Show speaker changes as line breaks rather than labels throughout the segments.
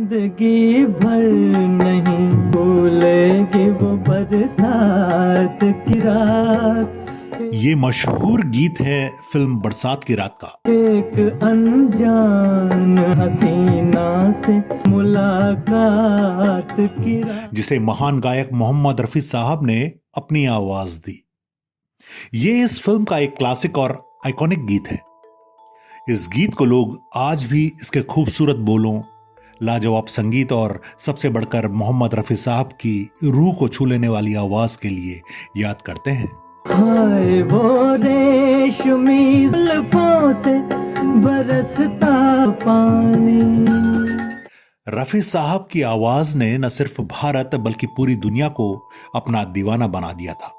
जिंदगी भर नहीं भूलेगी वो बरसात की रात।
ये मशहूर गीत है फिल्म बरसात की रात का।
एक अनजान हसीना से मुलाकात की रात,
जिसे महान गायक मोहम्मद रफी साहब ने अपनी आवाज दी। ये इस फिल्म का एक क्लासिक और आइकॉनिक गीत है। इस गीत को लोग आज भी इसके खूबसूरत बोलों, लाजवाब संगीत और सबसे बढ़कर मोहम्मद रफी साहब की रूह को छू लेने वाली आवाज के लिए याद करते हैं।
हाय वो रेशमी जुल्फों से बरसता पानी।
रफी साहब की आवाज ने न सिर्फ भारत बल्कि पूरी दुनिया को अपना दीवाना बना दिया था।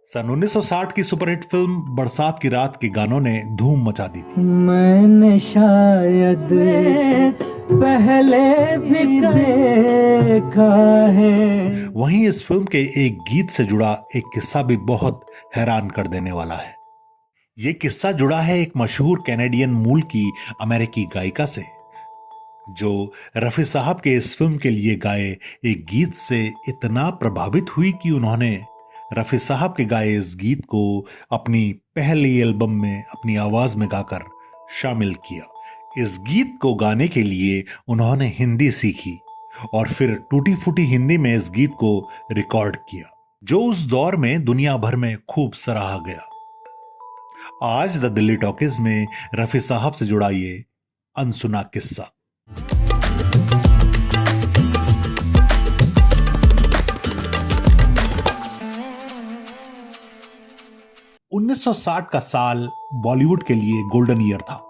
सन 1960 की सुपरहिट फिल्म बरसात की रात के गानों ने धूम मचा दी थी।
मैंने शायद पहले भी देखा है।
वहीं इस फिल्म के एक गीत से जुड़ा एक किस्सा भी बहुत हैरान कर देने वाला है। यह किस्सा जुड़ा है एक मशहूर कैनेडियन मूल की अमेरिकी गायिका से, जो रफी साहब के इस फिल्म के लिए गाए एक गीत से इतना प्रभावित हुई कि उन्होंने रफी साहब के गाए इस गीत को अपनी पहली एल्बम में अपनी आवाज में गाकर शामिल किया। इस गीत को गाने के लिए उन्होंने हिंदी सीखी और फिर टूटी फूटी हिंदी में इस गीत को रिकॉर्ड किया, जो उस दौर में दुनिया भर में खूब सराहा गया। आज द दिल्ली टॉकीज में रफी साहब से जुड़ा ये अनसुना किस्सा। $1960 का साल बॉलीवुड के लिए गोल्डन ईयर था।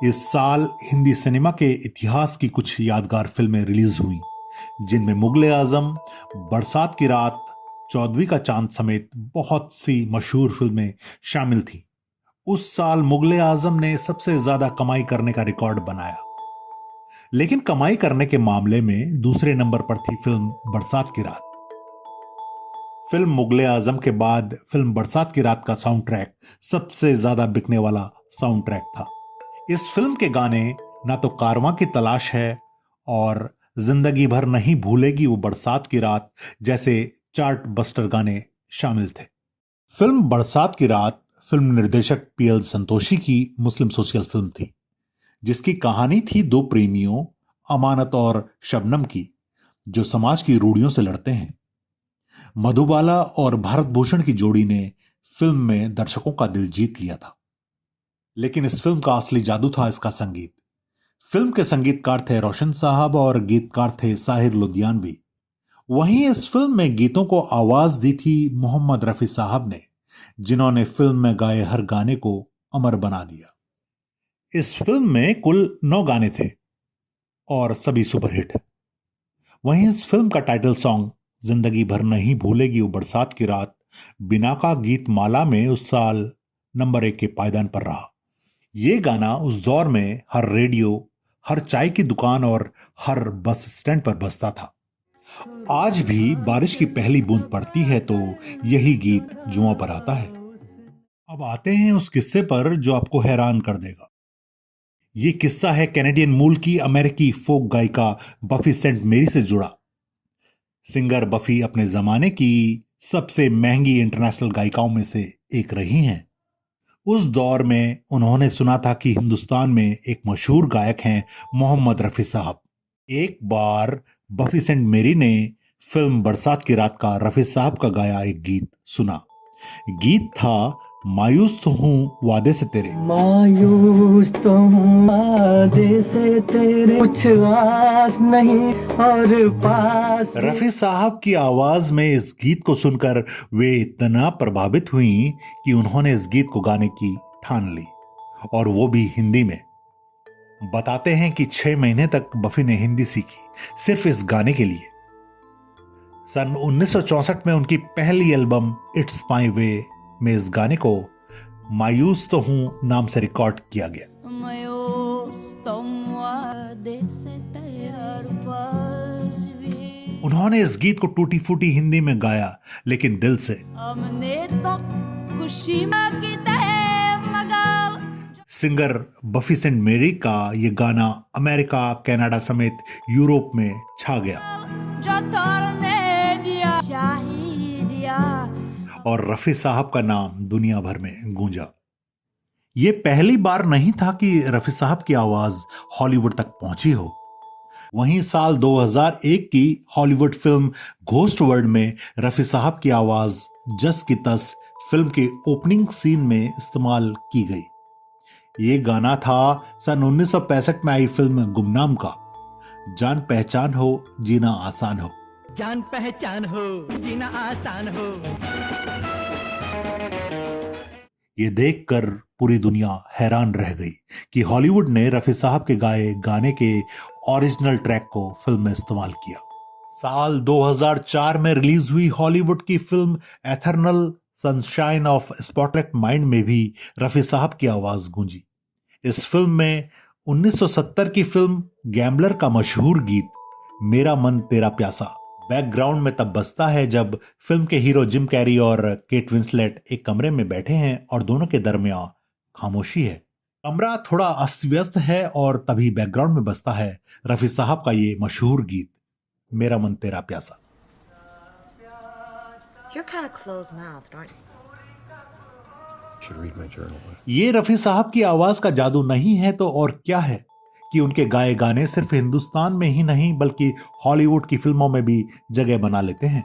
इस साल हिंदी सिनेमा के इतिहास की कुछ यादगार फिल्में रिलीज हुई, जिनमें मुगले आजम, बरसात की रात, चौदहवीं का चांद समेत बहुत सी मशहूर फिल्में शामिल थीं। उस साल मुगले आजम ने सबसे ज्यादा कमाई करने का रिकॉर्ड बनाया, लेकिन कमाई करने के मामले में दूसरे नंबर पर थी फिल्म बरसात की रात। फिल्म मुगले आजम के बाद फिल्म बरसात की रात का साउंड ट्रैक सबसे ज्यादा बिकने वाला साउंड ट्रैक था। इस फिल्म के गाने ना तो कारवां की तलाश है और जिंदगी भर नहीं भूलेगी वो बरसात की रात जैसे चार्ट बस्टर गाने शामिल थे। फिल्म बरसात की रात फिल्म निर्देशक पीएल संतोषी की मुस्लिम सोशल फिल्म थी, जिसकी कहानी थी दो प्रेमियों अमानत और शबनम की, जो समाज की रूढ़ियों से लड़ते हैं। मधुबाला और भारत भूषण की जोड़ी ने फिल्म में दर्शकों का दिल जीत लिया था, लेकिन इस फिल्म का असली जादू था इसका संगीत। फिल्म के संगीतकार थे रोशन साहब और गीतकार थे साहिर लुधियानवी। वहीं इस फिल्म में गीतों को आवाज दी थी मोहम्मद रफी साहब ने, जिन्होंने फिल्म में गाए हर गाने को अमर बना दिया। इस फिल्म में कुल 9 गाने थे और सभी सुपरहिट। वहीं इस फिल्म का टाइटल सॉन्ग जिंदगी भर नहीं भूलेगी वो बरसात की रात बिना का गीत माला में उस साल नंबर 1 के पायदान पर रहा। ये गाना उस दौर में हर रेडियो, हर चाय की दुकान और हर बस स्टैंड पर बजता था। आज भी बारिश की पहली बूंद पड़ती है तो यही गीत जुआ पर आता है। अब आते हैं उस किस्से पर जो आपको हैरान कर देगा। ये किस्सा है कैनेडियन मूल की अमेरिकी फोक गायिका बफी सेंट मेरी से जुड़ा। सिंगर बफी अपने जमाने की सबसे महंगी इंटरनेशनल गायिकाओं में से एक रही हैं। उस दौर में उन्होंने सुना था कि हिंदुस्तान में एक मशहूर गायक हैं मोहम्मद रफी साहब। एक बार बफी सेंट मेरी ने फिल्म बरसात की रात का रफी साहब का गाया एक गीत सुना। गीत था मायूस तो हूं वादे से तेरे।
मायूस तो हूँ वादे से तेरे, कुछ आस नहीं और पास।
रफी साहब की आवाज में इस गीत को सुनकर वे इतना प्रभावित हुई कि उन्होंने इस गीत को गाने की ठान ली, और वो भी हिंदी में। बताते हैं कि 6 महीने तक बफी ने हिंदी सीखी सिर्फ इस गाने के लिए। सन 1964 में उनकी पहली एल्बम इट्स माई वे में इस गाने को मायूस तो हूं नाम से रिकॉर्ड किया गया। उन्होंने इस गीत को टूटी फूटी हिंदी में गाया, लेकिन दिल से। सिंगर बफी सेंट मैरी का ये गाना अमेरिका, कनाडा समेत यूरोप में छा गया और रफी साहब का नाम दुनिया भर में गूंजा। ये पहली बार नहीं था कि रफी साहब की आवाज हॉलीवुड तक पहुंची हो। वहीं साल 2001 की हॉलीवुड फिल्म घोस्ट वर्ल्ड में रफी साहब की आवाज जस की तस फिल्म के ओपनिंग सीन में इस्तेमाल की गई। ये गाना था सन 1965 में आई फिल्म गुमनाम का, जान पहचान हो जीना आसान हो।
जान पहचान हो जीना आसान हो।
ये देखकर पूरी दुनिया हैरान रह गई कि हॉलीवुड ने रफी साहब के गाए गाने के ओरिजिनल ट्रैक को फिल्म में इस्तेमाल किया। साल 2004 में रिलीज हुई हॉलीवुड की film eternal sunshine of spotless mind में भी रफी साहब की आवाज गूंजी। इस फिल्म में 1970 की फिल्म गैम्बलर का मशहूर गीत मेरा मन तेरा प्यासा बैकग्राउंड में तब बजता है जब फिल्म के हीरो जिम कैरी और केट विंसलेट एक कमरे में बैठे हैं और दोनों के दरमियान खामोशी है। कमरा थोड़ा अस्त व्यस्त है और तभी बैकग्राउंड में बजता है रफी साहब का ये मशहूर गीत मेरा मन तेरा प्यासा।
You're kind of closed-mouthed, aren't you?
Should read my journal.
ये रफी साहब की आवाज का जादू नहीं है तो और क्या है कि उनके गाए गाने सिर्फ हिंदुस्तान में ही नहीं बल्कि हॉलीवुड की फिल्मों में भी जगह बना लेते हैं।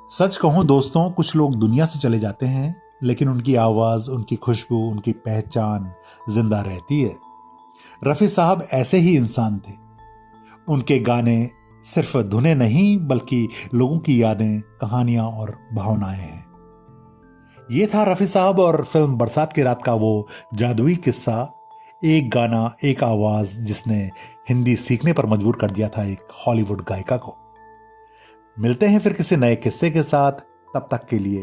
सच कहूं दोस्तों, कुछ लोग दुनिया से चले जाते हैं लेकिन उनकी आवाज, उनकी खुशबू, उनकी पहचान जिंदा रहती है। रफी साहब ऐसे ही इंसान थे। उनके गाने सिर्फ धुनें नहीं बल्कि लोगों की यादें, कहानियां और भावनाएं हैं। ये था रफी साहब और फिल्म बरसात की रात का वो जादुई किस्सा, एक गाना, एक आवाज जिसने हिंदी सीखने पर मजबूर कर दिया था एक हॉलीवुड गायिका को। मिलते हैं फिर किसी नए किस्से के साथ, तब तक के लिए